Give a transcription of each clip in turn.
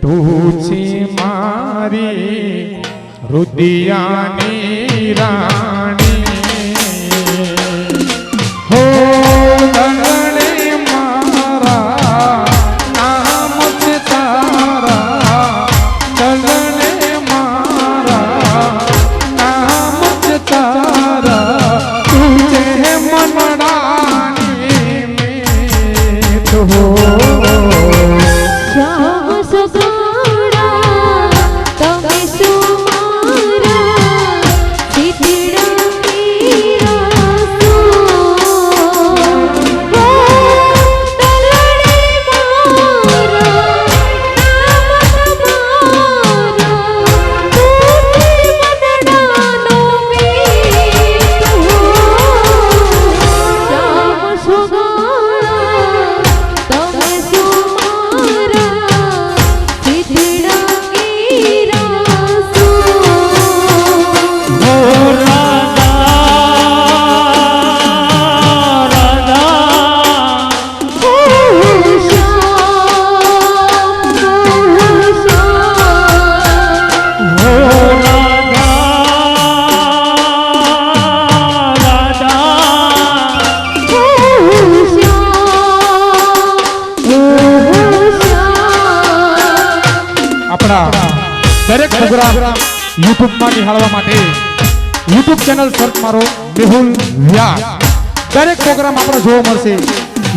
તું છે મારી રુદિયાની રાણી હો દલડે મારા નામ છે તારા દલડે મારા નામ છે તારા તુજે મનડાની મેં તો દરેક પ્રોગ્રામ YouTube માં નિહાળવા માટે YouTube ચેનલ સર્ચ મારો મેહુલ વ્યાસ દરેક પ્રોગ્રામ આપણો જોવા મળશે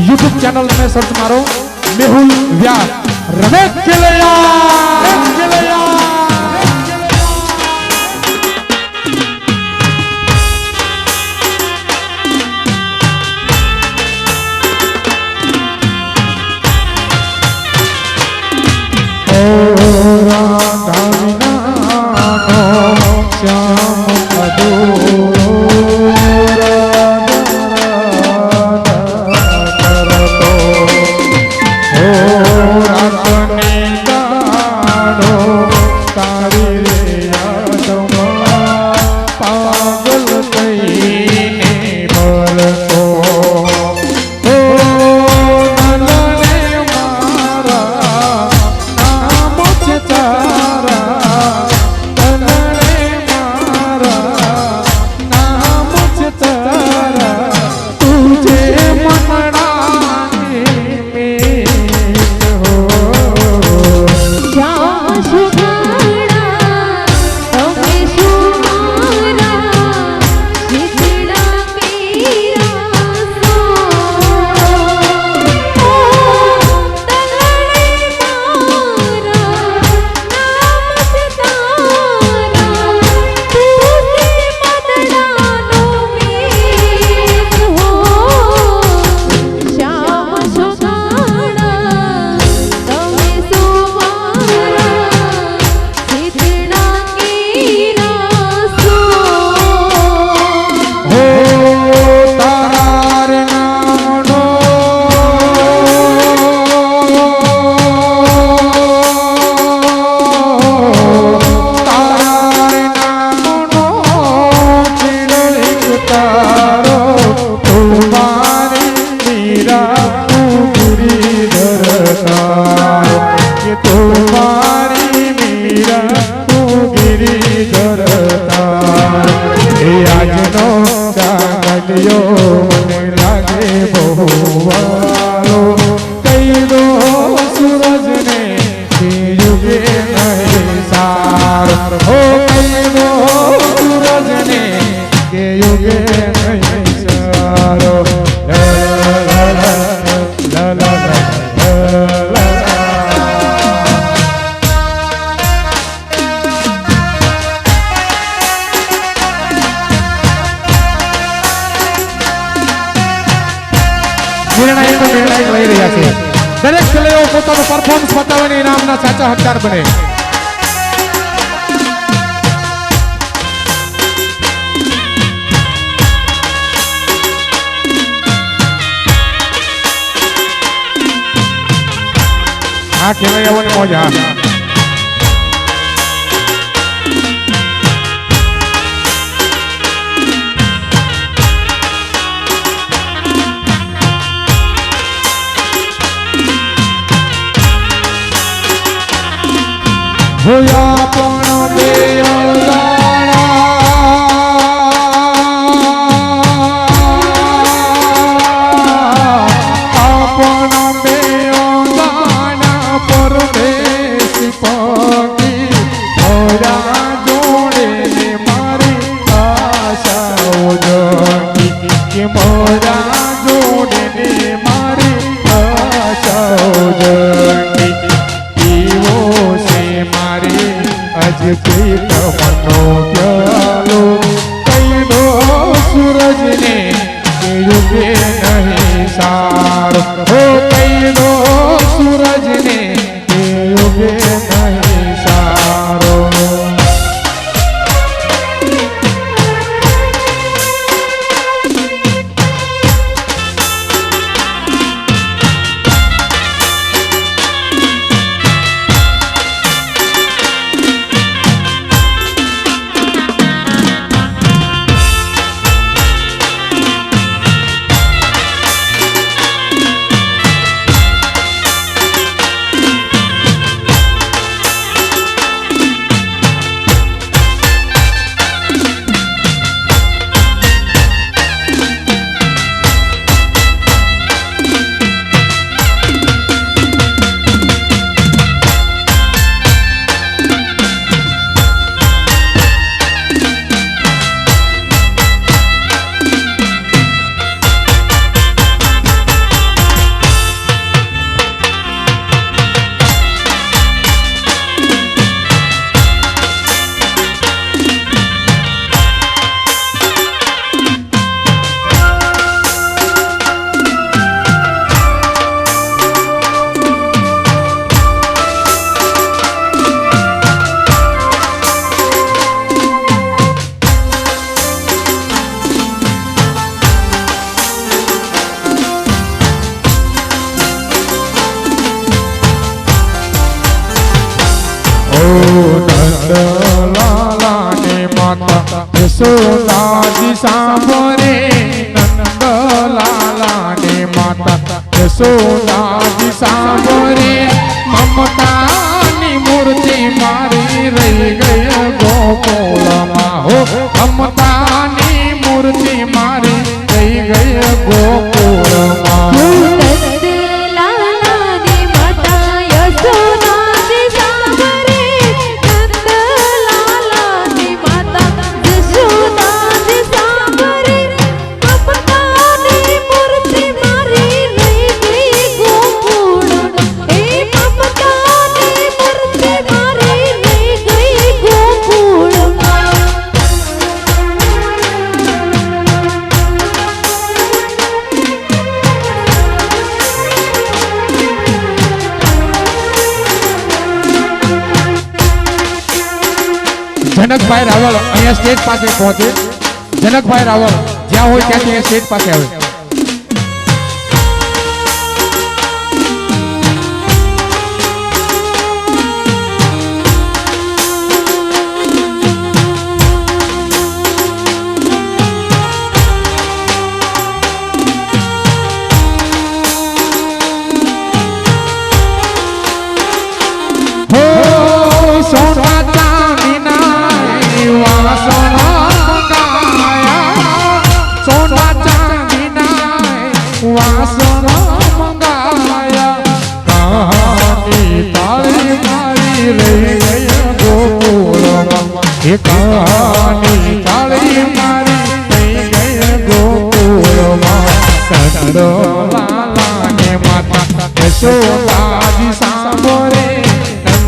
YouTube ચેનલ ને સર્ચ મારો મેહુલ વ્યાસ રમેશ ખેલૈયા દરેક ખેલાડીઓ પોતાનું પરફોર્મન્સ બતાવીને ઇનામના સાચા હકદાર બને આ ખેલાડીઓને મોજ હા જોયા પણ બે આપણ બે દાણા પરદેશી પગી મોરા જોડે મારી આશાઓ જગી કે મોરા જોડે મારી આશાઓ જગી એવો છે મારી અજ પ્રીતમનો પ્યાલો કઈ દો સૂરજને યુગે નહીં સારો હો કઈ દો સૂરજને યુગે નહીં સારો નંદલાલાની માતા યશોદાજી સાંભળે નંદલાલાની માતા યશોદાજી સાંભળે મમતાની મૂર્તિ મારી રહી ગઈ ગોકુળમાં હો મમતાની મૂર્તિ મારી રહી ગઈ ગોકુળમાં જનકભાઈ રાવળ અહીંયા સ્ટેજ પાસે પહોંચે જનકભાઈ રાવળ જ્યાં હોય ત્યાંથી સ્ટેજ પાસે આવે કહાની તાળી મારી થઈ ગઈ ગોકુળમાં નંદલાલાને માતા યશોદાજી સાંભળે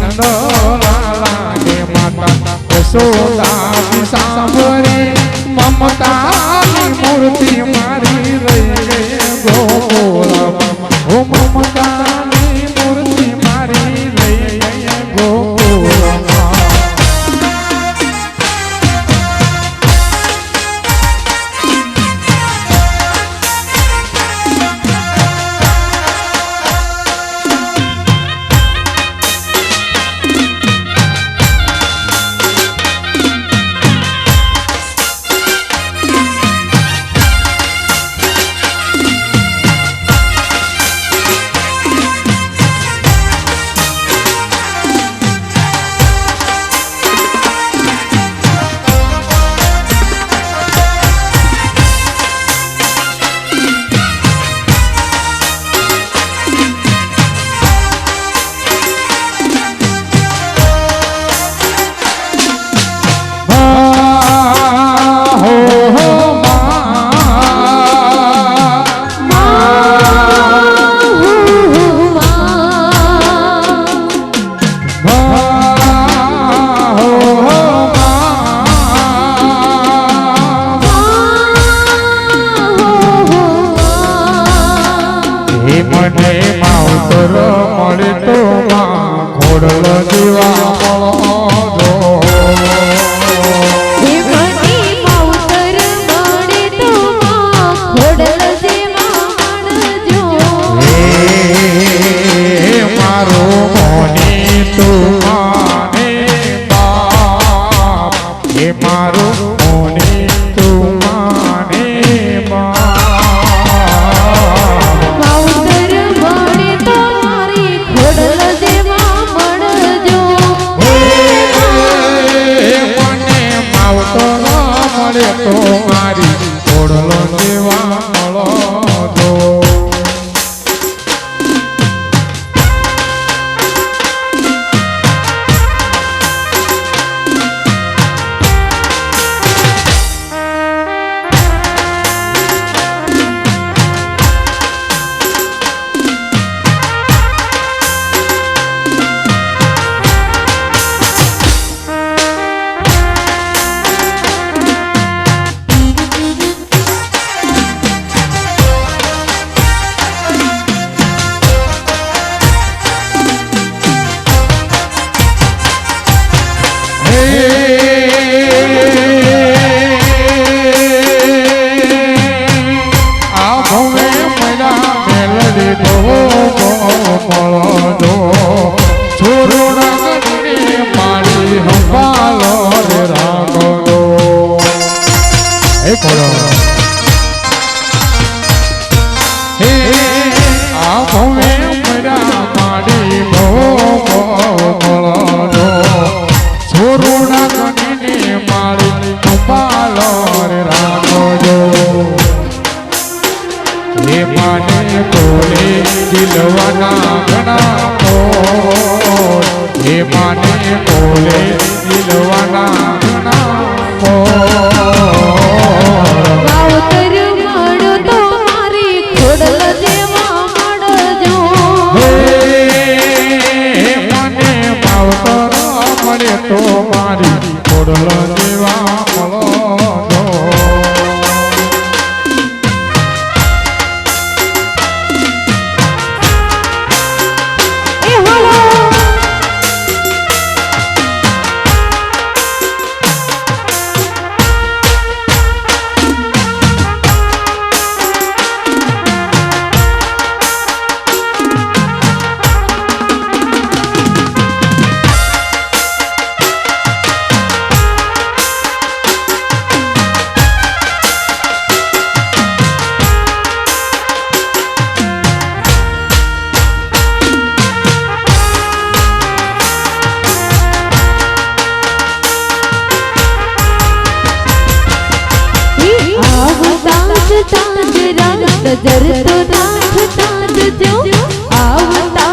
નંદલાલાને માતા યશોદાજી સાંભળે મમતાની મૂર્તિ મારી રહી ગઈ ગોકુળમાં ઓ મમતાની મૂર્તિ મારી રહી ગઈ ગોકુળમાં જીવા મળો મારો મોની તું માને બાપ હે મારો મોની તું માને બાપ માવતર મળે તો મારી ખોડલ જેવા મળજો મને માવતર મળે તો મારી ખોડલ જેવા મળો જો દિલવાના ઘણા મોર હે માને બોલે દિલવાના ઘણા મોર માવતર મળો તો મારી ખોડલ જેવા મળજો હે મને માવતર મળે તો મારી ખોડલ જેવા મળો नजर तो नाथ ताज जो आवता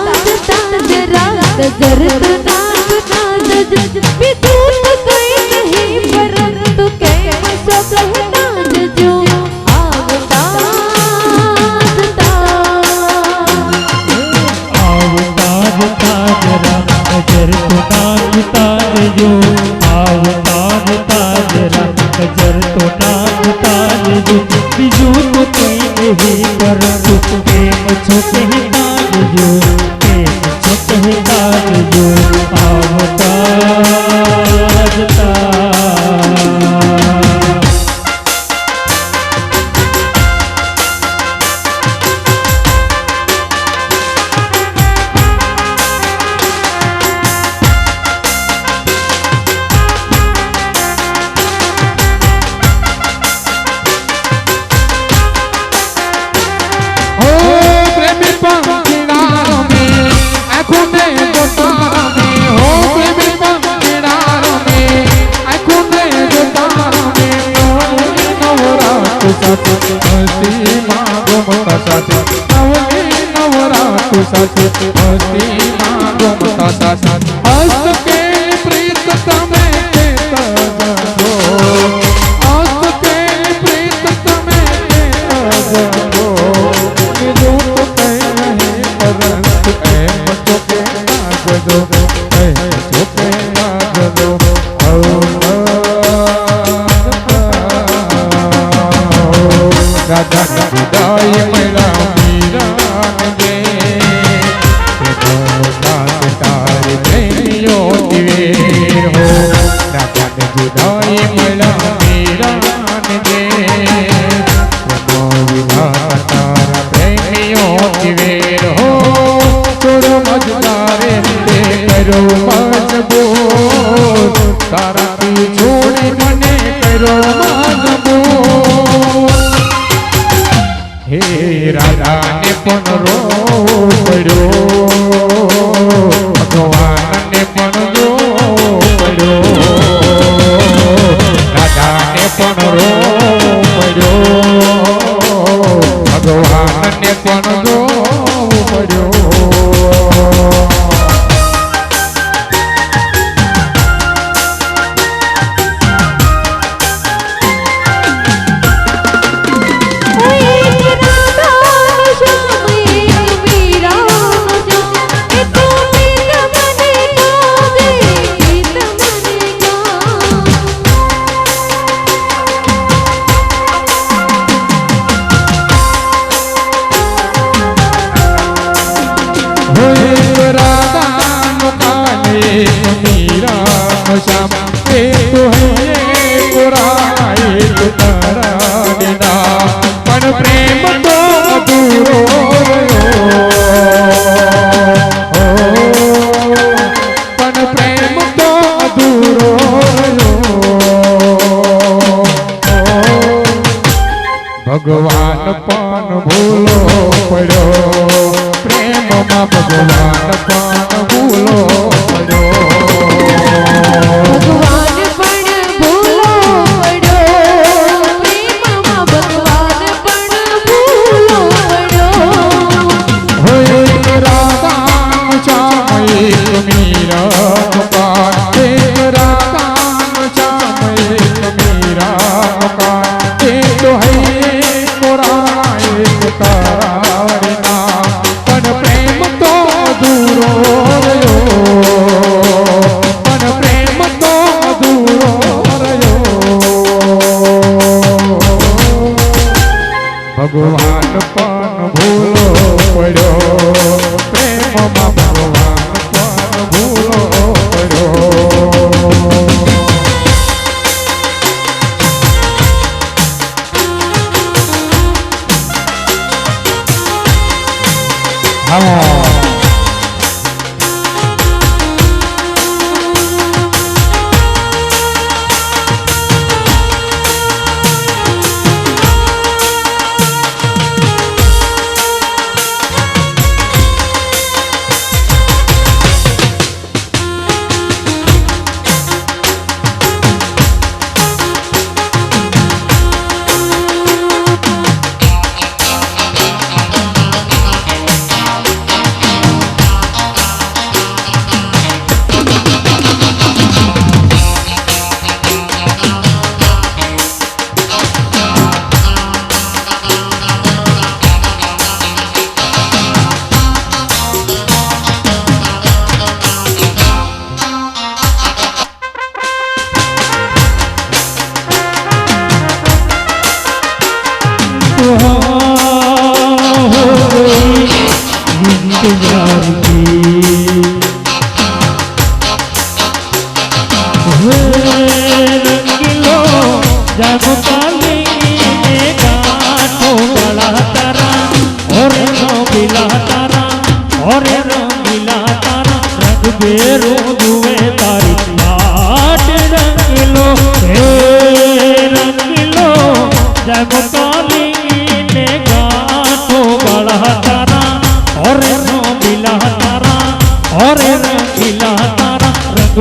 ताज रात नजर तो नाथ ताज जो विदुत कोई नहीं परंतु कैम सो कहता जो आवता ताज रात नजर तो नाथ ताज जो आवताज ताज रात नजर तो नाथ ताज जो विदुत कोई नहीं परंतु प्रेम छो कहता जो प्रेम छो कहता जो आवताज મસ્તી માં ગમતા સાથે નવલી નવરાતુ સાથે મસ્તી માં ગમતા સાથે હસ્ત કે પ્રીત તમે તજો હસ્ત કે પ્રીત તમે તજો બીજું તો કઈ નહીં પરંતુ એમ તો કે નાગજો એમ તો કે નાગજો રાજા વિદાય મળ્યા મીરા દે તારી મજબૂર તારાથી છોડી મને કર્યો મજબૂર હે રાધાને પણ રોવું પડ્યો ભગવાનને પણ રોવું પડ્યો રાધાને પણ રોવું પડ્યો ભગવાનને પણ રોવું પડ્યો श्याम एक है गोरा एक तारा बिना पण प्रेम तो अधूरो पण प्रेम तो अधूरो भगवान पण भूलो पड़ो प्रेम में भगवान पण भूलो पड़ो ભગવાન પણ ભૂલો પડ્યો પ્રેમમાં ભગવાન પણ ભૂલો પડ્યો હોય રાધાન શ્યામ એક મીરા કાન એક રાધાન શ્યામ એક મીરા કાન એક તો હૈ કોરા એક તારા વિના પણ પ્રેમ તો અધૂરો રહ્યો પણ પ્રેમ તો અધૂરો રહ્યો ભગવાન પણ ભૂલો પડ્યો પ્રેમમાં ભગવાન પણ ભૂલો પડ્યો હા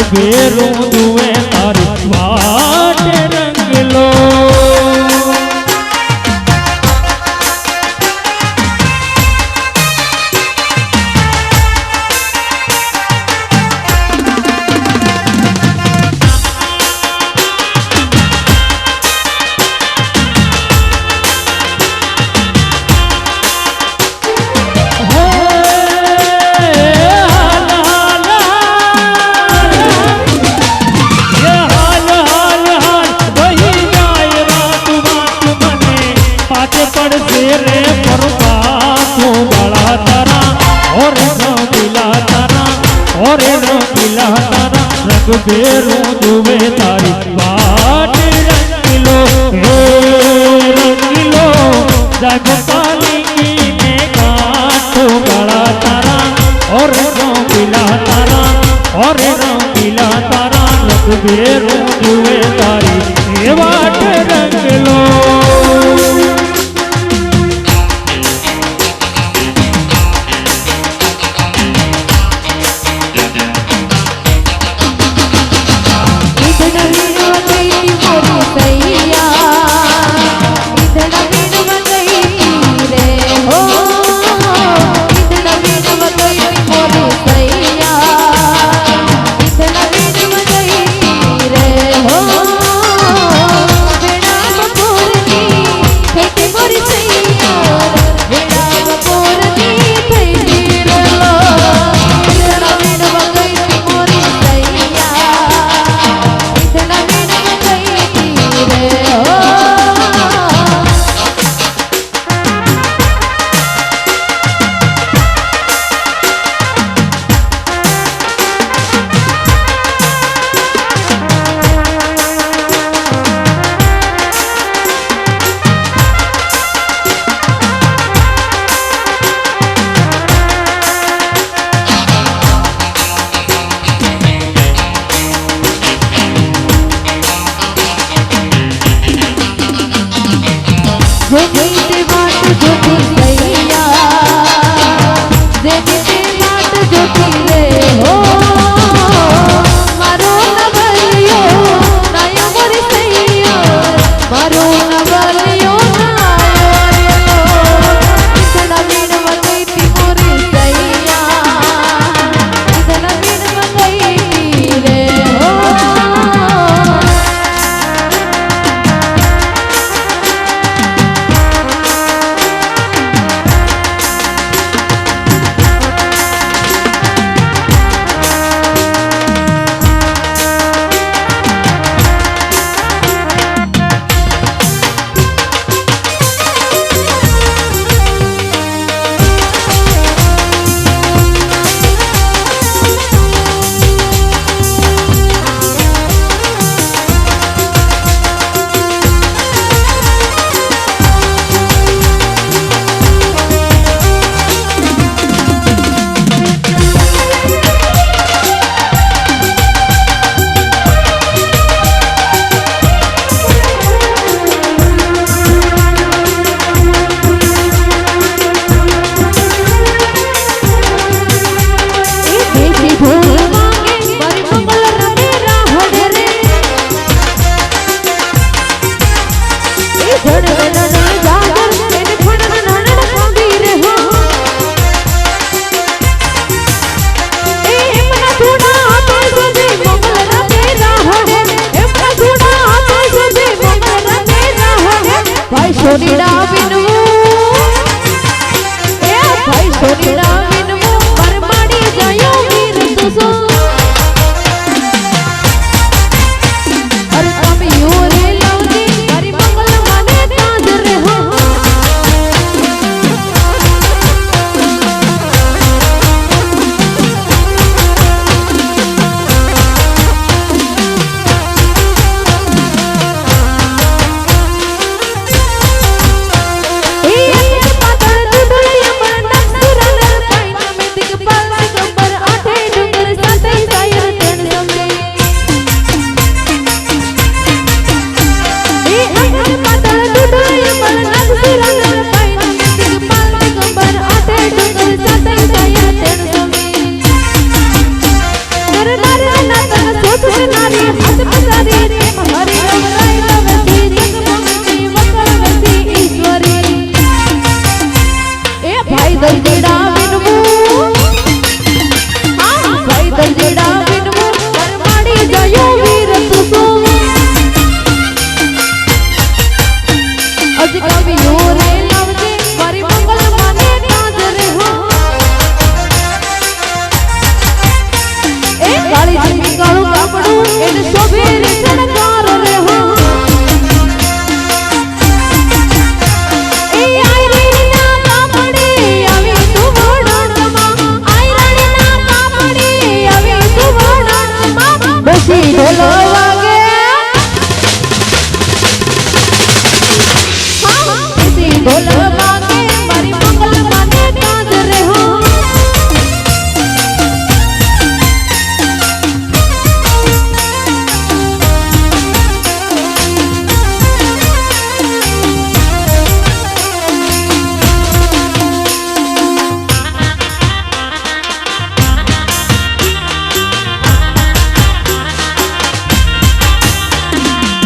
બેરું દુએ તારી વાટ રંગલો બેરું દુવે તારી વાટ રંગીલો હે રંગીલો જગપાલી ને કાઠો ગળા તારા ઓર રંગીલા તારા ઓર રંગીલા લીલા તારા રંગ બેરું જુએ તારી એ વાટ રંગલો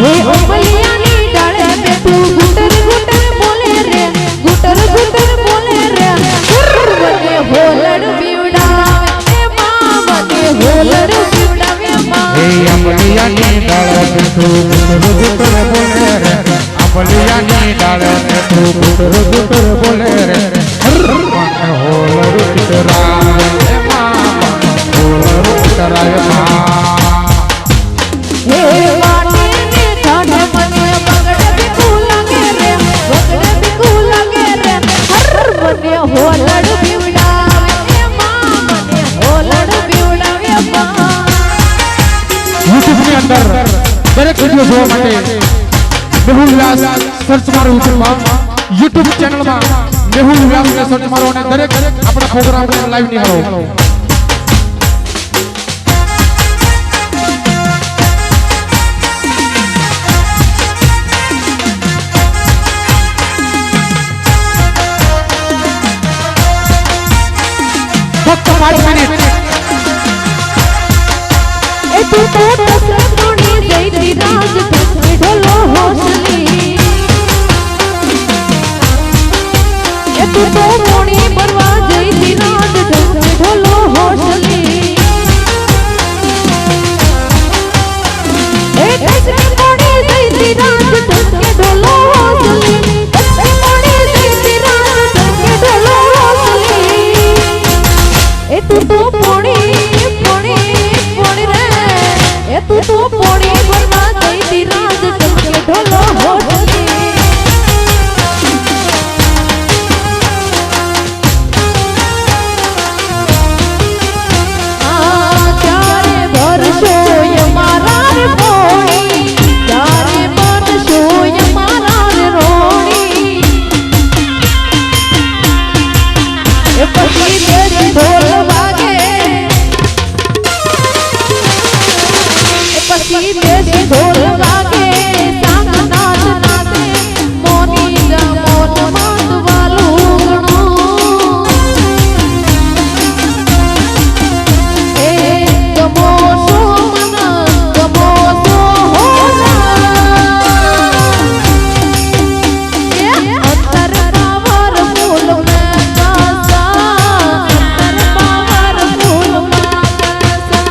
હે અમલિયાની ડાળે બેઠું ગુટર ગુટર બોલે રે ગુટર ગુટર બોલે રે મને હોલડ પીવડાવે એ માં મને હોલડ પીવડાવે માં હે અમલિયાની ડાળે બેઠું ગુટર ગુટર બોલે રે અમલિયાની ડાળે બેઠું ગુટર ગુટર બોલે રે મને હોલડ પીવડાવે માં હોલડ પીવડાવે માં હે વાટીને ઠાઠ મને બગડ બીકુ લાગે રે બગડ બીકુ લાગે રે મને હોલડ પીવડાવે એ માં મને હોલડ પીવડાવે માં YouTube ની અંદર દરેક વિડિયો જોવા માટે મેહુલ વ્યાસ સર્ચ મારો YouTube ચેનલમાં મેહુલ વ્યાસ ને સર્ચ મારો અને દરેક આપણા પ્રોગ્રામ લાઈવ નિહાળો ફક્ત 5 મિનિટ એ તું તો તસમણી જઈતી રાજ ઢોલે ઢોલો હોસલી એ તું તો મોણી બરવા જઈતી રાજ ઢોલે ઢોલો હોસલી એ તસમણી મોણી જઈતી રાજ ઢોલે ઢોલો હોસલી તસમણી મોણી જઈતી રાજ ઢોલે ઢોલો હોસલી એ તું તો મોણી રે એ તું તો પોણી બરવા જઈતી રાજ ઢોલે ઢોલો હોસલી ચારે ભરશો મારા રે પોણી ચારે ભરશો મારા રે રોણી એ પછી દેશ ઢોલ વાગે એ પછી દેશ ઢોલ વાગે સાંગ નાચ નાચે મોની મોન માતવાલું ગણો એ ગમો સો મન ગમો સો હોલા એ અંતર પાવર ફૂલ મેં કાસા અંતર પાવર ફૂલ મેં કાસા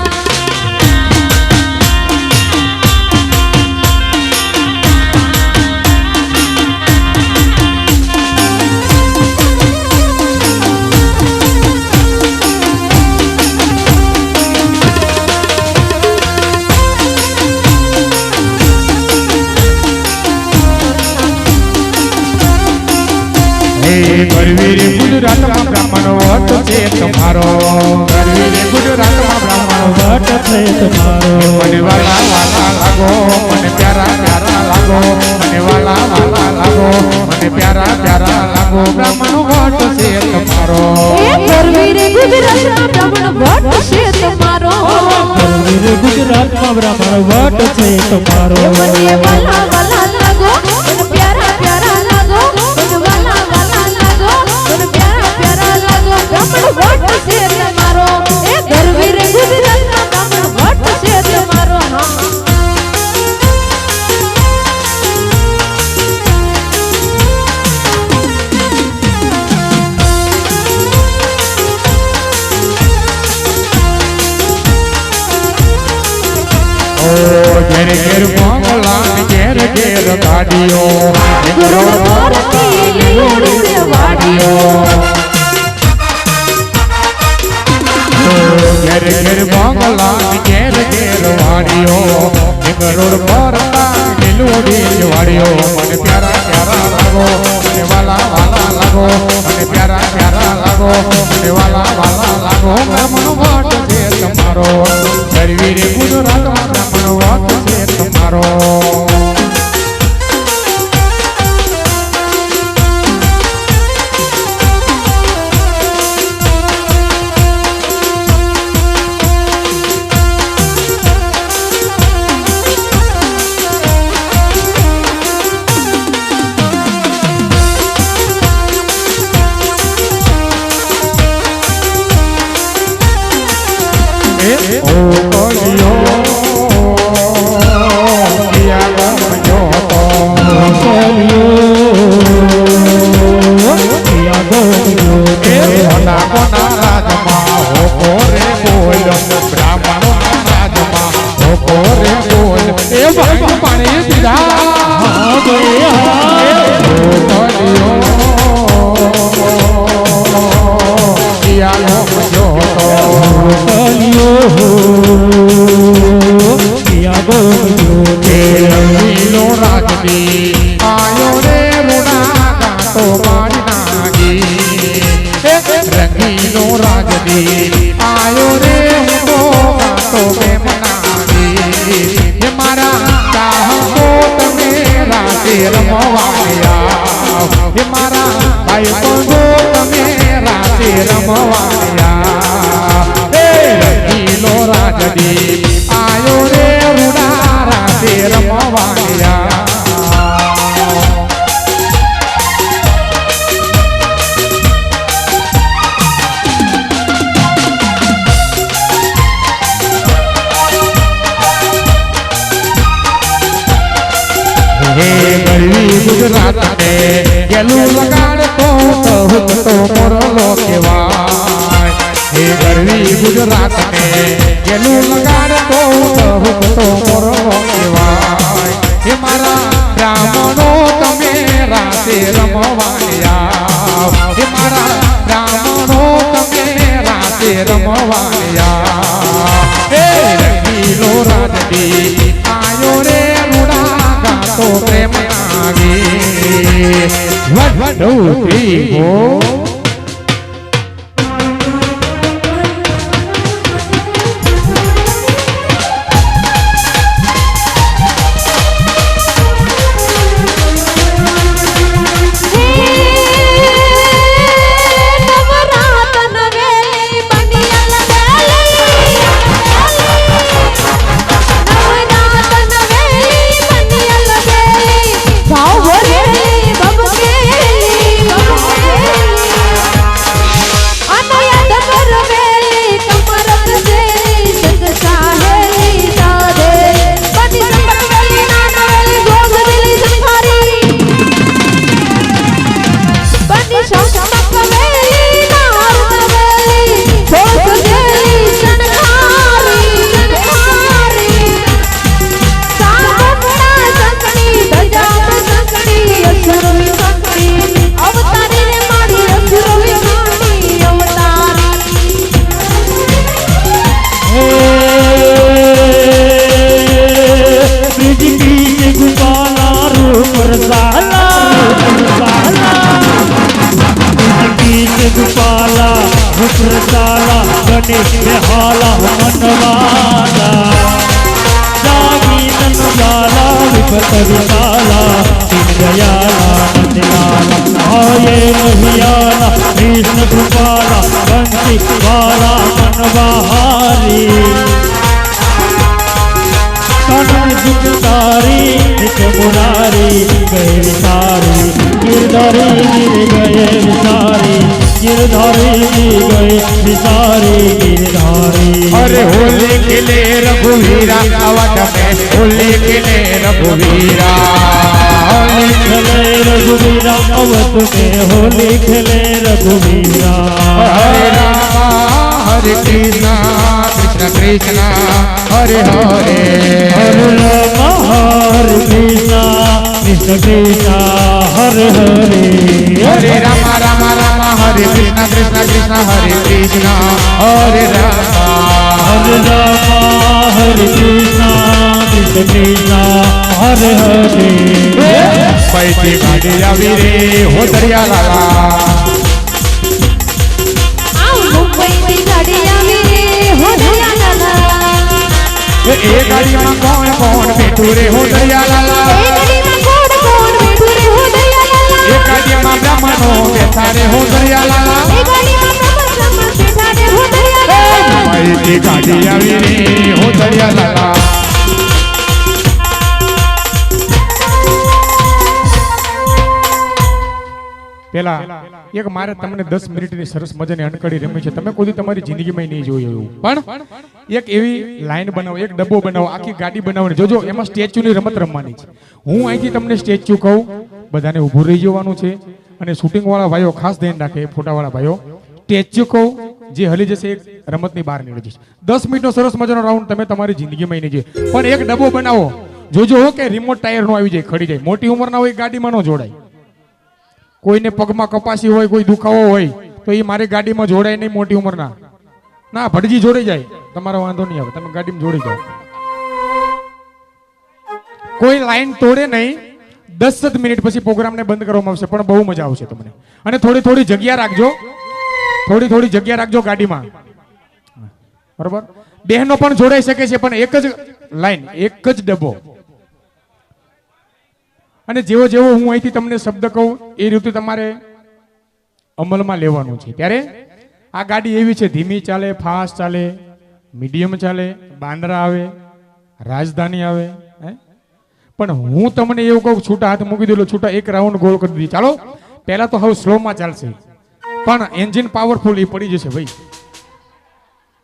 હે ગરવીર ગુજરાતમાં બ્રાહ્મણો વટ છે તમારો ગરવીર ગુજરાતમાં બ્રાહ્મણો વટ છે તમારો મને વાલા વાલા લાગો મને પ્યારા પ્યારા લાગો મને વાલા વાલા લાગો મને પ્યારા પ્યારા લાગો બ્રાહ્મણો વટ છે તમારો એ ગરવીર ગુજરાતના બ્રાહ્મણ ભટ્ટ છે તમારો ગરવીર ગુજરાતમાં બ્રાહ્મણ વટ છે તમારો મને વાલા વાલા લાગો મને પ્યારા પ્યારા લાગો મને વાલા વાલા લાગો મને પ્યારા પ્યારા લાગો બ્રાહ્મણ ભટ્ટ છે તમારો એ ગરવીર ગુજરાતના બ્રાહ્મણ ભટ્ટ છે તમારો હા ઓ ઘેર ઘેર મોગલા ઘેર ઘેર ગાડીઓ ગુરુ મોરતી લીલુડે વાડીઓ ઘેર ઘેર મોગલા ઘેર ઘેર વાડીઓ કરોડ પરતા લીલુડી વાડીઓ મને પ્યારા પ્યારા લાગો મને વાલા વાલા લાગો મને પ્યારા પ્યારા લાગો મને વાલા વાલા લાગો બ્રાહ્મણ વટ છે તમારો ગરવીર ગુજરાતમાં બ્રાહ્મણ વટ છે તમારો ઓ કોલિયો પિયા એ ભાઈ પાણી પીધા હા ભાઈ પિયાલો જોતો રંગીલો રાજબી આયો રે રૂડા ગાતો મારી નાગી રંગીલો રાજબી આયો રે હું ગાતો પ્રેમ નાગી હે મારા ચાહકો તમે રાતે રમવાયા હે મારા ભાઈ તો તમે રાતે રમવાયા હે રંગીલો રાજબી આયો રે રૂડા રાતે રમવાયા ગુજરાત ને ગેલું લગાડતો તો મોરલો કહેવાય હે ગરવી ગુજરાત ને ગેલું લગાડતો તો મોરલો કહેવાય હે મારા બ્રાહ્મણો તમે રાતે રમવાયા હે મારા બ્રાહ્મણો તમે રાતે રમવાયા હે રંગીલો રાજબી આયો રે રૂડા ગાતો પ્રેમ One, two, three, four. Behala मनवाला जामीन जाला विपत विशाला तीन दयाला नंदलाला आये महियाला कृष्ण कृपाला बंसी वाला मनवाहारी कनन जुगतारी नित मुरारी गए विसारी गिरधरी गए विसारी गिरधारी गए विसारी गिरधारी अरे होली खेले रघुवीरा अवध में होली खेले रघुवीरा होली खेले रघुवीरा अवध में होली खेले रघुवीरा हरे रामा हरे कृष्णा कृष्ण कृष्णा हरे हरे हरे रामा हरे कृष्णा कृष्ण कृष्णा हरे हरे हरे रामा रामा रामा हरे कृष्णा कृष्णा कृष्णा हरे कृष्णा हरे रामा हरे कृष्णा कृष्ण कृष्णा हरे हरे पैसे गाड़ी आवी रे हो दरिया लाला ए गाड़ी में कौन कौन बैठू रे हो दरिया लाला ए गाड़ी में ब्राह्मणों बैठा रे हो दरिया लाला पैसे गाड़ी आवी रे हो दरिया लाला પેલા એક મારે તમને 10 મિનિટની સરસ મજાની અણકડી રમી છે તમે કોઈ તમારી જિંદગીમાં નહીં જોયું એવું પણ એક એવી લાઈન બનાવો એક ડબ્બો બનાવો આખી ગાડી બનાવવાની જોજો એમાં સ્ટેચ્યુની રમત રમવાની છે હું અહીંથી તમને સ્ટેચ્યુ કહું બધાને ઊભું રહી જવાનું છે અને શૂટિંગ વાળા ભાઈઓ ખાસ ધ્યાન રાખે ફોટા વાળા ભાઈઓ સ્ટેચ્યુ કહું જે હલી જશે એક રમતની બહાર નીકળી જશે 10 મિનિટનો સરસ મજાનો રાઉન્ડ તમે તમારી જિંદગીમાં નહીં જોયું પણ એક ડબ્બો બનાવો જોજો હો કે રિમોટ ટાયર નો આવી જાય, ખડી જાય. મોટી ઉંમરના હોય ગાડીમાં ન જોડાય. કોઈને પગમાં કપાસી હોય, કોઈ દુખાવો હોય તો એ મારી ગાડીમાં જોડાય નહીં. મોટી ઉંમરના ના ભટજી જોડી જાય, તમારો વાંધો નહીં આવે, તમે ગાડીમાં જોડી જાઓ. કોઈ લાઈન તોડે નહીં. 10 જ મિનિટ પછી પ્રોગ્રામને બંધ કરવામાં આવશે, પણ બહુ મજા આવશે તમને. અને થોડી થોડી જગ્યા રાખજો, થોડી થોડી જગ્યા રાખજો ગાડીમાં, બરોબર. બહેનો પણ જોડાઈ શકે છે, પણ એક જ લાઈન, એક જ ડબ્બો. અને જેવો જેવો હું અહીંથી તમને શબ્દ કહું એ રીતે તમારે અમલમાં લેવાનું છે. ત્યારે આ ગાડી એવી છે, ધીમી ચાલે, ફાસ્ટ ચાલે, મીડિયમ ચાલે, બાંદ્રા આવે, રાજધાની આવે. પણ હું તમને એવું કહું, છૂટા હાથ મૂકી દેલો, છૂટા એક રાઉન્ડ ગોળ કરી દીધી. ચાલો પહેલા તો હવે સ્લોમાં ચાલશે, પણ એન્જિન પાવરફુલ એ પડી જશે ભાઈ.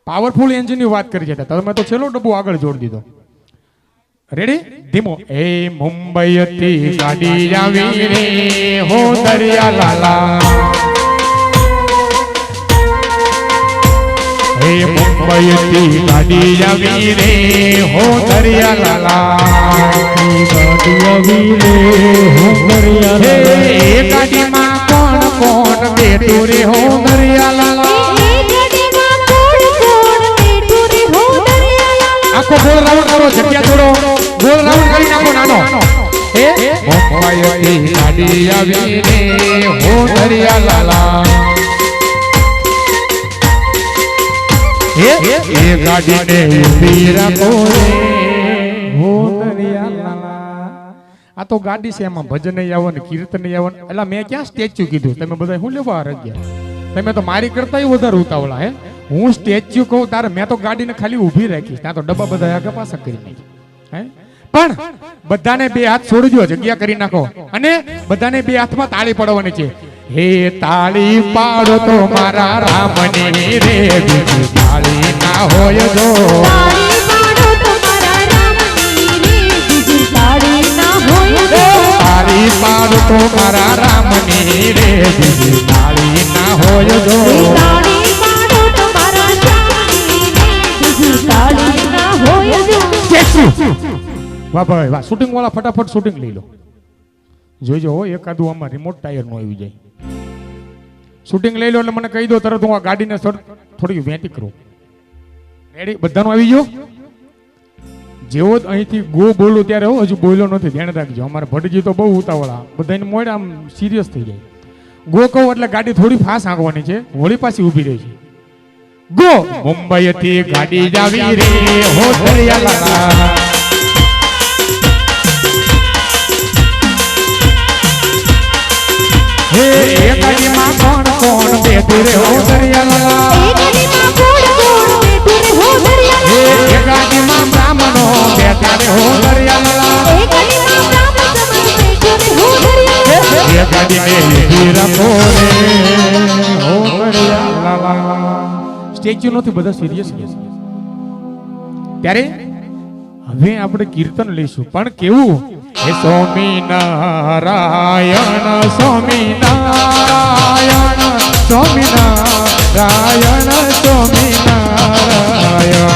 પાવરફુલ એન્જિનની વાત કરી છે, તમે તો છેલ્લો ડબ્બો આગળ જોડી દીધો. રેડી? ધીમો. એ મુંબઈથી ગાડી આવી રે હો દરિયા લાલા, હે મુંબઈથી ગાડી આવી રે હો દરિયા લાલા, ગાડી આવી રે હો દરિયા લાલા, હે ગાડીમાં કોણ કોણ બેઠું રે હો દરિયા લાલા. આખો ગોળ રાઉન્ડ કરો, જગ્યા છોડો, ગોળ રાઉન્ડ કરી નાખો નાનો. હે મુંબઈથી ગાડી આવી રે હો દરિયા લાલા, એ ગાડીને ઊભી રાખો રે હો દરિયા લાલા. આ તો ગાડી છે, એમાં ભજન નહીં આવે ને કીર્તન નહીં આવે. એટલે મેં ક્યાં સ્ટેચ્યુ કીધું, તમે બધા શું લેવા રગ્યા? તમે તો મારી કરતા વધારે ઉતાવળા. હે હું સ્ટેચ્યુ કહું તારે, મેં તો ગાડીને ખાલી ઊભી રાખીશ, ત્યાં તો ડબ્બા બધા આગળ પાછા કરી નાખી. હે પણ બધાને બે હાથ છોડજો, જગ્યા કરી નાખો, અને બધાને બે હાથમાં તાળી પાડવાની છે. હે તાળી પાડો તો મારા રામની રે, બીજી તાળી ના હોય જો. તાળી પાડો તો મારા રામની રે, બીજી તાળી ના હોય જો. તાળી પાડો તો મારા રામની રે, બીજી તાળી ના હોય જો. તાળી પાડો તો મારા રામની રે, બીજી તાળી ના હોય જો. વાહ ભાઈ વાહ, શૂટિંગ વાળા ફટાફટ શૂટિંગ લઈ લો. જોઈજો હો, એકાદું આમાં રિમોટ ટાયર નો આવી જાય. શૂટિંગ લઈ લો એટલે મને કહી દો, તરત હું આ ગાડીને થોડી વેંટી કરું. રેડી? બધાનું આવી ગયો? જેવો જ અહીંથી ગો બોલું ત્યારે હજુ બોલ્યો નથી, ધ્યાન રાખજો. અમારે ભટજી તો બહુ ઉતાવળા, બધાને મોડ આમ સિરિયસ થઈ જાય. ગો કહું એટલે ગાડી થોડી ફાસ આંકવાની છે, હોળી પાછી ઊભી રહી છે. ગો. મુંબઈથી ગાડી જાવી રે હો દરિયા લાલા, હે એ ગાડીમાં કોણ કોણ બેઠું રે હો દરિયા લાલા, હે એ ગાડીમાં બ્રાહ્મણો બેઠા રે હો દરિયા લાલા, એ ગાડીને ઊભી રાખો રે હો દરિયા લાલા. સ્ટેચ્યુ નથી, બધા સિરિયસ. ત્યારે હવે આપણે કીર્તન લઈશું, પણ કેવું? હે સ્વામિનારાયણ સ્વામિનારાયણ સ્વામિનારાયણ સ્વામિનારાયણ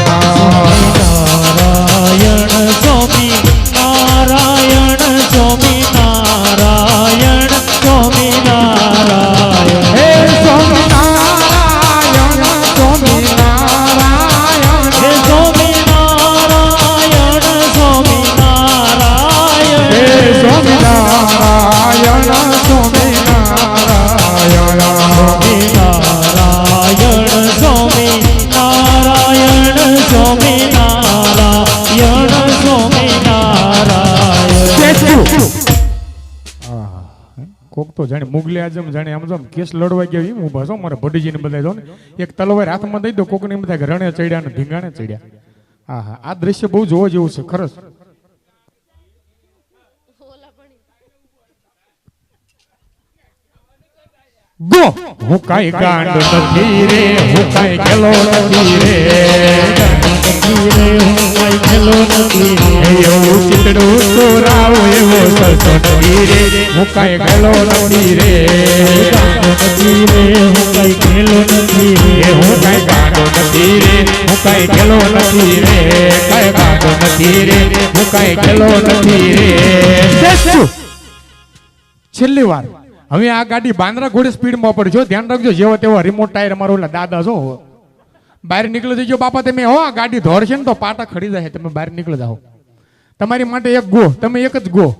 નારાયણ સ્વામી નારાયણ સ્વામી નારાયણ સ્વામી નારાયણ, હે સ્વામિનારાયણ સ્વામિનારાયણ, હે સ્વામી નારાયણ સ્વામી નારાયણ, હે સ્વામિનારાયણ સ્વામિનારાયણ, નારાયણ સ્વામી નારાયણ સ્વામી નારાયણ સ્વામી નારાયણ. કોક તો જાણે મુગલે આઝમ જાણે આમ જેમ કેસ લડવા ગયા એમ ઉભા છો. મારે ભટીજીને બધા જો ને એક તલવાર હાથમાં દઈ દો, કોકને બધા રણે ચડ્યા ને ધીંગાણે ચડ્યા. હા હા, આ દ્રશ્ય બહુ જોવા જેવું છે ખરસ. ગો. હું કાઈ ગાંડ નથી રે, હું કાઈ ગેલો નથી રે, એવું ચિતડું ચોરાવ એવો સસો નથી રે, હું કાઈ ગેલો નથી રે, હું કઈ ખેલો નથી રે, હું કાઈ ગાંડો નથી રે, હું કાઈ ગેલો નથી રે, કાઈ ગાંડો નથી નથી રે હું કઈ ખેલો નથી રે છેલ્લી વાર હવે આ ગાડી બાંદ્રા ઘોડે સ્પીડમાં પડજો ધ્યાન રાખજો જેવો તેવો રિમોટ ટાયર અમારો ઓલા દાદા છો બહાર નીકળી જજો બાપા તમે હો આ ગાડી ધોરશે ને તો પાટા ખડી જાય તમે બહાર નીકળી જાઓ તમારી માટે એક ગો તમે એક જ ગો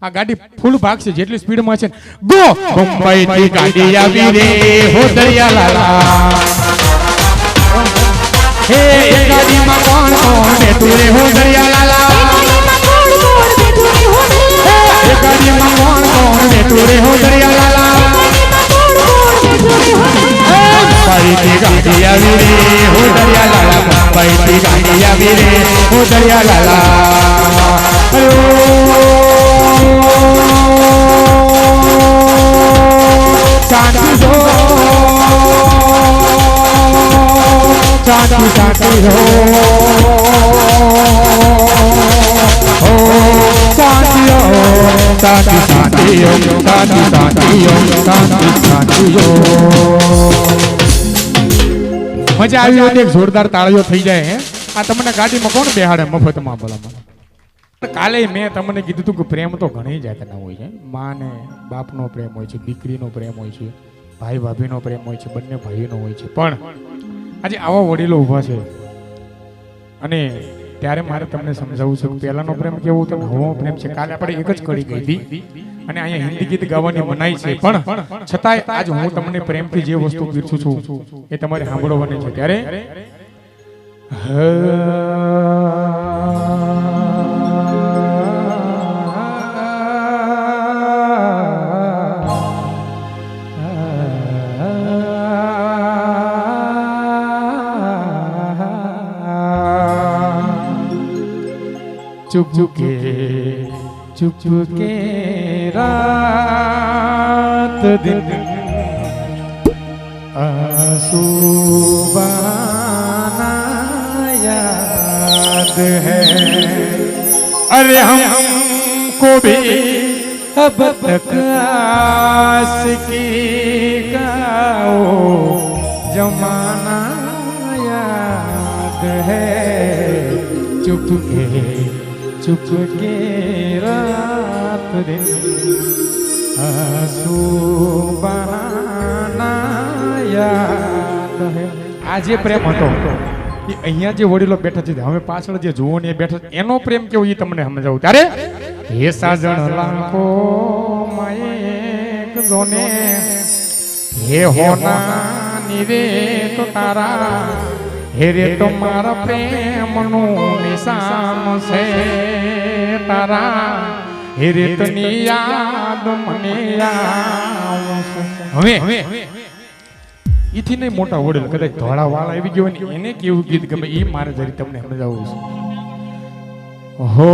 આ ગાડી ફૂલ ભાગશે જેટલી સ્પીડમાં છે ગો મુંબઈ થી ગાડી આવી રે હો દરિયા લાલા હે એ ગાડીમાં કોણ કોણ બેઠું રે હો દરિયા લાલા એ ગાડીમાં કોણ કોણ બેઠું રે હો દરિયા લાલા મુંબઈ થી ગાડી આવી રે હો દરિયા લાલા મુંબઈ થી ગાડી આવી રે હો દરિયા લાલા ચાંદી હો ચાંદી ચાંદી હો ચાંદી હો ચાંદી ચાંદી હો ચાંદી ચાંદી હો ચાંદી ચાંદી હો મજા આવી હોય એક જોરદાર તાળીઓ થઈ જાય હે આ તમને ગાડીમાં કોણ બેહાડે મફતમાં ભલામાં કાલે મેં તમને કીધું હતું કે પ્રેમ તો ઘણી જાતના હોય છે માં ને બાપનો પ્રેમ હોય છે દીકરીનો પ્રેમ હોય છે ભાઈ ભાભીનો પ્રેમ હોય છે બંને ભાઈનો હોય છે પણ આજે આવા વડીલો ઊભા છે અને ત્યારે મારે તમને સમજાવવું છે કે પહેલાનો પ્રેમ કેવો હતો નવો પ્રેમ છે કાલે આપણે એક જ કડી ગઈ હતી અને અહીંયા હિન્દી ગીત ગાવાની મનાઈ છે પણ છતાંય આજ હું તમને પ્રેમથી જે વસ્તુ પીરસું છું એ તમારે સાંભળવાની છે ત્યારે चुप चुपके रात दिन आंसू बहाना याद है अरे हमको भी अब तक आशिकी का वो जमाना याद है चुपके रात दिन आंसू बहाना યાદ હે આ જે પ્રેમ હતો એ અહીંયા જે વડીલો બેઠા છે હવે પાછળ જે જુઓ ને એ બેઠા છે એનો પ્રેમ કેવો એ તમને સમજાવું ત્યારે હે સાજણ લાખો માયક જોને હે હોના નીરે તો તારા હે રે તમારા પ્રેમનું નિશાન છે તારા હે રે તની યાદ મને આવશે હવે ઈથી નહીં મોટા વડીલ કદાચ ધોળા વાળ આવી ગયો ને એને કેવું ગીત ગમે એ મારે જરી તમને સમજાવવું છે હો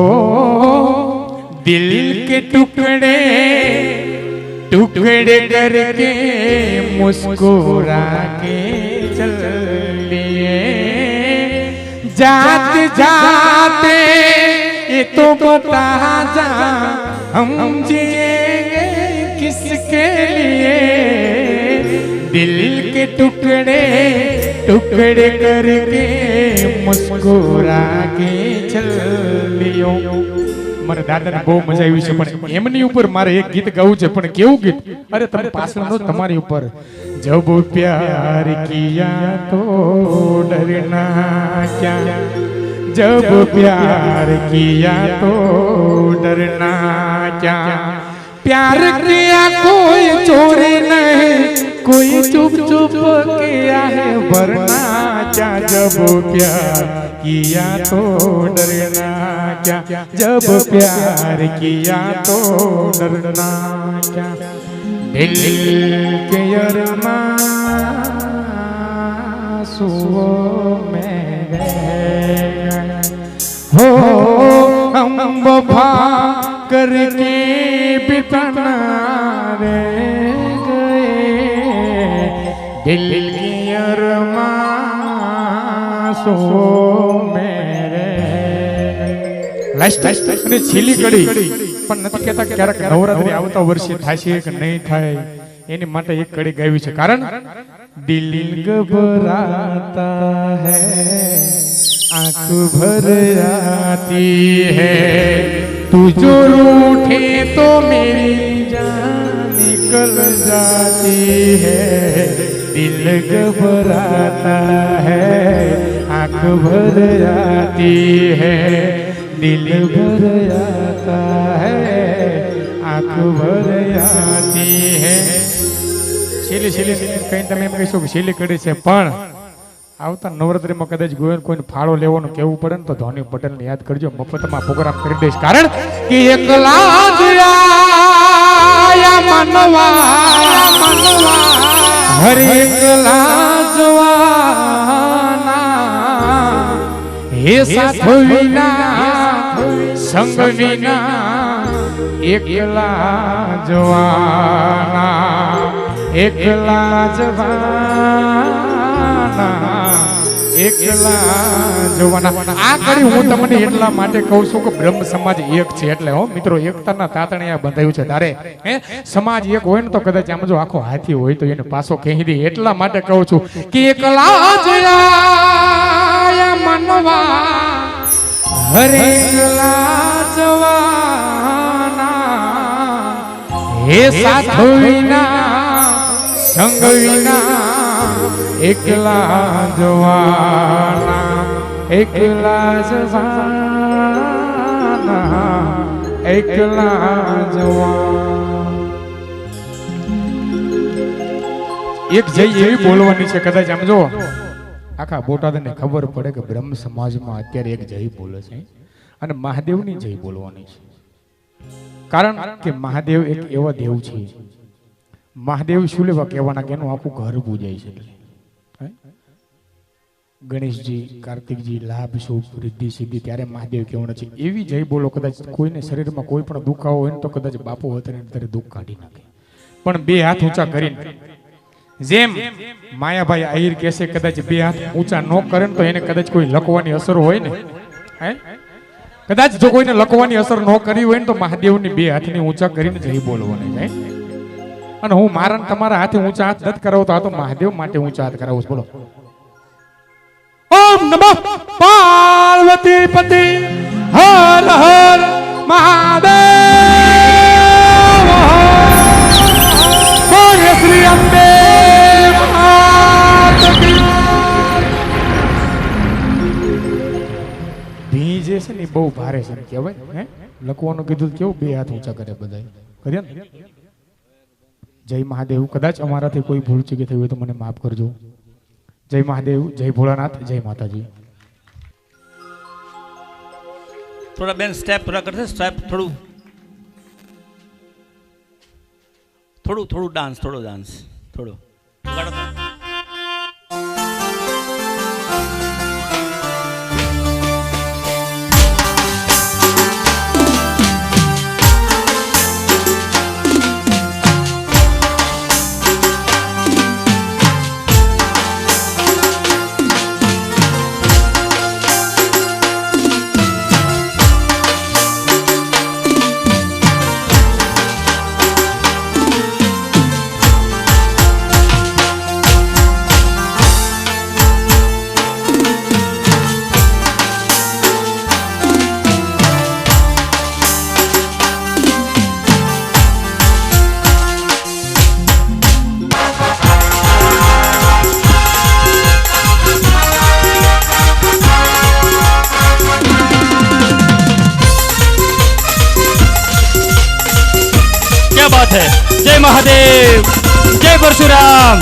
દિલ કે ટુકડે ટુકડે કરકે મુસ્कुरा के चल लिए जाते जाते ये तो बता जा हम जिएंगे किसके लिए दिल के टुकड़े टुकड़े करके मुस्कुरा के चल लियो મારા દાદાને બહુ મજા આવી છે પણ એમની ઉપર મારે એક ગીત ગાવું છે પણ કેવું ગીત અરે તમે પાછળનો તમારી ઉપર જબ પ્યાર કિયા તો ડરના ક્યા જબ પ્યાર કિયા તો ડરના ક્યા प्यार किया कोई चोरी नहीं कोई चुप चुप किया है वरना क्या जब प्यार किया तो डरना क्या जब प्यार किया तो डरना क्या दिल के अरमासूं में हो हम वफा करके बितना रे गए दिल की अरमासूं में લાસ્ટ અને છેલ્લી કડી પણ નથી કહેતા ક્યારેક નવરાત્રી આવતા વર્ષે થાય છે કે નહીં થાય એની માટે એક કડી ગાવી છે કારણ દિલ ઘબરાતા હૈ आंख भर आती है तू जो रूठे तो मेरी जान निकल जाती है दिल घबराता है आंख भर आती है दिल भर आता है आंख भर आती है છેલ્લી કઈ તમે એમ કહીશો કે છેલ્લી કડી છે પણ આવતા નવરાત્રીમાં કદાચ ગોયલ કોઈને ફાળો લેવાનું કેવું પડે ને તો ધોની પટેલને યાદ કરજો મફતમાં પ્રોગ્રામ કરી દઈશ કારણ કે એકલા જ આયા મનવા હરે એકલા જવાના હે સાથ વિના સંગ વિના એકલા જવાના એકલા જવાના એકલા જવાના આ કરી હું તમને એટલા માટે કહું છું કે બ્રહ્મ સમાજ એક છે એટલે હો મિત્રો એકતાના તાતણિયા બંધાયું છે તારે હે સમાજ એક હોય ને તો કદાચ આમ જો આખો હાથી હોય તો એને પાછો કહી દે એટલા માટે કહું છું કે એકલા જ આયા મનવા હરે એકલા જવાના હે સાથ વિના સંગ વિના એકલા જવાના એકલા જવાના એકલા જવાન એક જય એવી બોલવાની છે કદાચ આમ જો આખા બોટાદને ખબર પડે કે બ્રહ્મ સમાજમાં અત્યારે એક જય બોલે છે અને મહાદેવની જય બોલવાની છે કારણ કે મહાદેવ એક એવા દેવ છે મહાદેવ શું લેવા કહેવાના કે એનું આખું ઘર પૂજાય છે ગણેશજી કાર્તિકજી લાભ શુભ રિદ્ધિ સિદ્ધિ ત્યારે મહાદેવ કહેવાના છે એવી જય બોલો કદાચ કોઈને શરીરમાં કોઈ પણ દુખાવો હોય ને તો કદાચ બાપુ અત્યારે દુઃખ કાઢી નાખે પણ બે હાથ ઊંચા કરીને જેમ માયાભાઈ આહિર કહેશે કદાચ બે હાથ ઊંચા ન કરે ને તો એને કદાચ કોઈ લખવાની અસર હોય ને હે કદાચ જો કોઈને લખવાની અસર ન કરી હોય ને તો મહાદેવની બે હાથની ઊંચા કરીને જય બોલવાની છે અને હું મારા તમારા હાથે ઊંચા હાથ નથી કરાવતો આ તો મહાદેવ માટે ઊંચા હાથ કરાવું બોલો ઓમ નમઃ પાર્વતી પતિ હર હર મહાદેવ બોલે શ્રી અંબે માત કી ભીજે છે ને બહુ ભારે છે કહેવાય હે લખવાનું કીધું કેવું બે હાથ ઊંચા કરે બધા કર્યા ને જય મહાદેવ કદાચ અમારાથી કોઈ ભૂલ ચૂકી થઈ હોય તો મને માફ કરજો જય મહાદેવ જય ભોળાનાથ જય માતાજી થોડા બેન સ્ટેપ પૂરા કરશે સ્ટેપ થોડું ડાન્સ થોડું जय महादेव जय परशुराम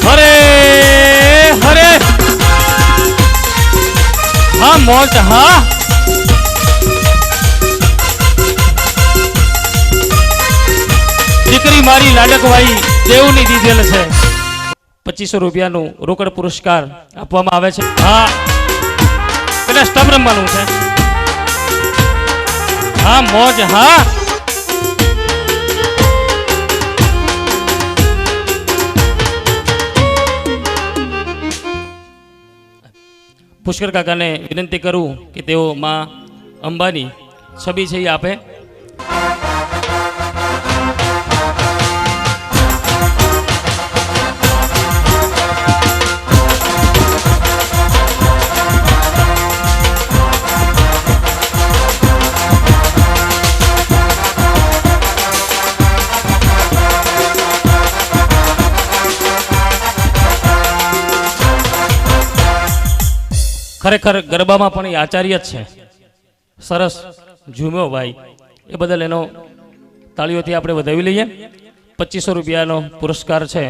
हरे हरे हाँ मौज हाँ દીકરી મારી લાડકવાઈ દેવની દીધેલ છે 2500 રૂપિયાનું રોકડ પુરસ્કાર આપવામાં આવે છે હા એટલે સ્ટમ્પ રમવાનું છે હા મોજ હા પુષ્કર કાકાને વિનંતી કરું કે તેઓ માં અંબાની છબી છે એ આપે. ખરેખર ગરબામાં પણ એ આચાર્ય જ છે. સરસ ઝૂમ્યો ભાઈ, એ બદલ એનો તાળીઓથી આપણે વધાવી લઈએ. 2500 રૂપિયાનો પુરસ્કાર છે.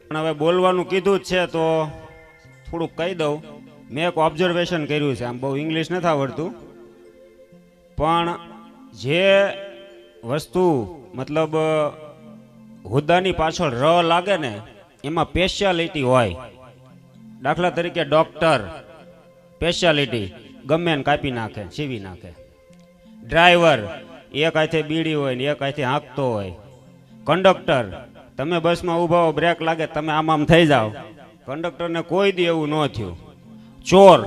પણ હવે બોલવાનું કીધું જ છે તો થોડુંક કહી દઉં. મેં એક ઓબ્ઝર્વેશન કર્યું છે, આમ બહુ ઇંગ્લિશ નથી આવડતું, પણ જે વસ્તુ મતલબ હોદ્દાની પાછળ ર લાગે ને એમાં સ્પેશિયાલિટી હોય. દાખલા તરીકે ડોક્ટર, સ્પેશિયાલિટી ગમે એને કાપી નાખે, સીવી નાખે. ડ્રાઈવર, એક હાથે બીડી હોય ને એક હાથે હાંકતો હોય. કંડક્ટર, તમે બસમાં ઊભા હો, બ્રેક લાગે, તમે આમ થઈ જાઓ, કંડક્ટરને કોઈ દી એવું ન થયું. ચોર,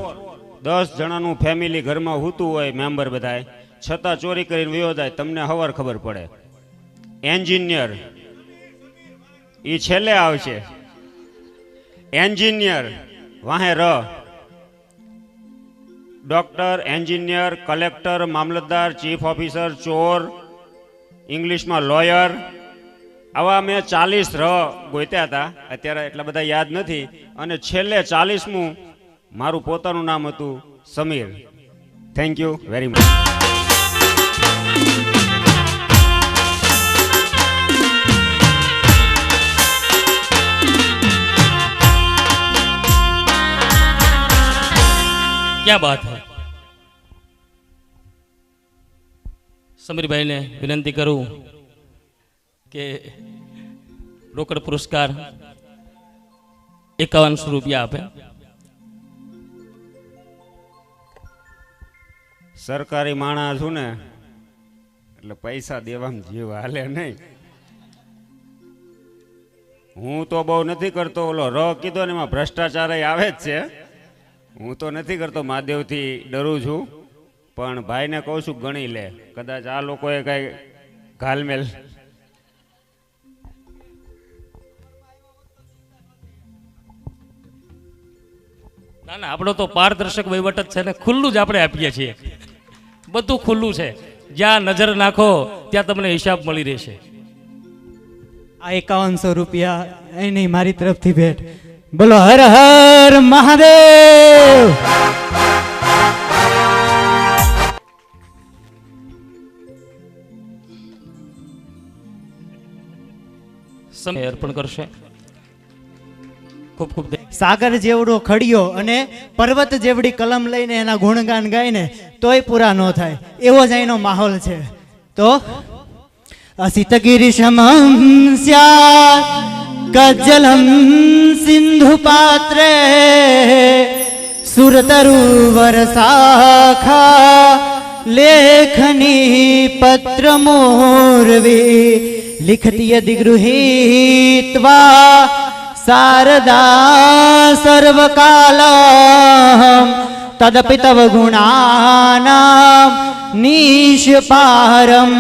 10 જણાનું ફેમિલી ઘરમાં હૂતું હોય, મેમ્બર બધાય, છતાં ચોરી કરીને વયો જાય, તમને હવાર ખબર પડે. એન્જિનિયર, એ છેલ્લે આવશે. એન્જિનિયર વાહે ર. ડોક્ટર, એન્જિનિયર, કલેક્ટર, મામલતદાર, ચીફ ઓફિસર, ચોર, ઇંગ્લિશમાં લોયર, આવા મેં 40 ર ગોત્યા હતા. અત્યારે એટલા બધા યાદ નથી. અને છેલ્લે 40મું મારું પોતાનું નામ હતું Sameer. Thank you very much. ક્યાં બાત હૈ. સમીરભાઈને વિનંતી કરું કે રોકડ પુરસ્કાર 5100 રૂપિયા આપે. સરકારી માણસ છું ને એટલે પૈસા દેવામાં જીવ હાલે નહીં. હું તો બહુ નથી કરતો. ઓલો ર કીધો ને એમાં ભ્રષ્ટાચાર આવે જ છે. હું તો નથી કરતો, મહાદેવથી ડરું છું. પણ ભાઈને કહું છું ગણી લે, કદાચ આ લોકોએ કઈ ઘાલમેલ. ના ના, આપણો તો પારદર્શક વહીવટ જ છે ને, ખુલ્લું જ આપણે આપીએ છીએ. બધું ખુલ્લું છે, જ્યાં નજર નાખો ત્યાં તમને હિસાબ મળી રહેશે. આ 5100 રૂપિયા એ નહીં, મારી તરફથી ભેટ. બોલો હર હર મહાદેવ. સમય અર્પણ કરશે. ખૂબ ખૂબ સાગર જેવડો ખડિયો અને પર્વત જેવડી કલમ લઈને એના ગુણગાન ગાય ને તોય પૂરા ન થાય, એવો જ અહીંનો માહોલ છે. તો અસિતગીરી સમમ સ્યાત કજ્જલમ સિંધુ પાત્રે સુરતરુવર શાખા લેખની પત્ર મોરવી લિખતી યદિ ગૃહીત્વા શારદા સર્વકાલમ તદપિ તવ ગુણાનામ નિષ્પારમ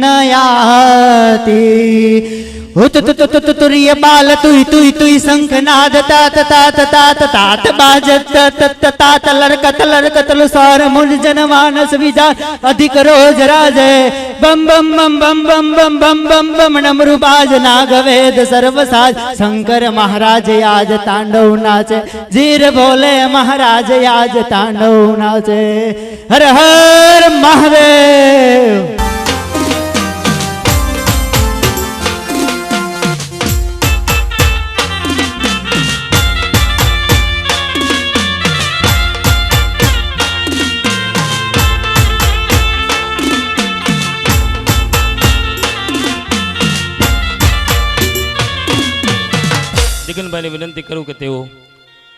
નયાતિ. ઉતુતુતુતુતુતુર્ય બાલ તુઈ તુઈ તુઈ શંખનાદ તાત તાત તાત તાત બાજત તત તાત લરકત લરકત સ્વર મૂર્જન માનસ વિજા અધિક રોજ રાજે બમ બમ બમ બમ બમ બમ બમ બમ બમ નમરુ બાજ નાગવેદ સર્વસાજ. શંકર મહારાજ આજ તાંડવ નાચે, જીર ભોલે મહારાજ આજ તાંડવ નાચે. હર હર મહાદેવ. સચિનભાઈને વિનંતી કરું કે તેઓ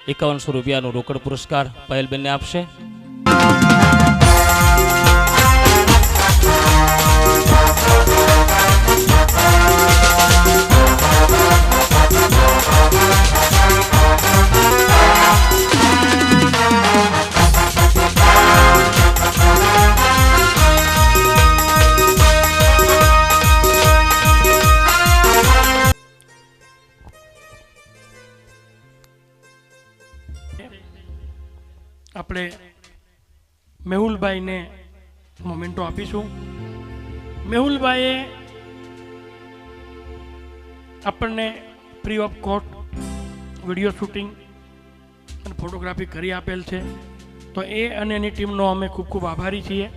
5100 રૂપિયાનો રોકડ પુરસ્કાર પાયલબેનને આપશે. આપણે મેહુલભાઈને મોમેન્ટો આપીશું. મેહુલભાઈએ આપણને free of cost video shooting અને ફોટોગ્રાફી કરી આપેલ છે, તો એ અને એની ટીમનો અમે ખૂબ ખૂબ આભારી છીએ.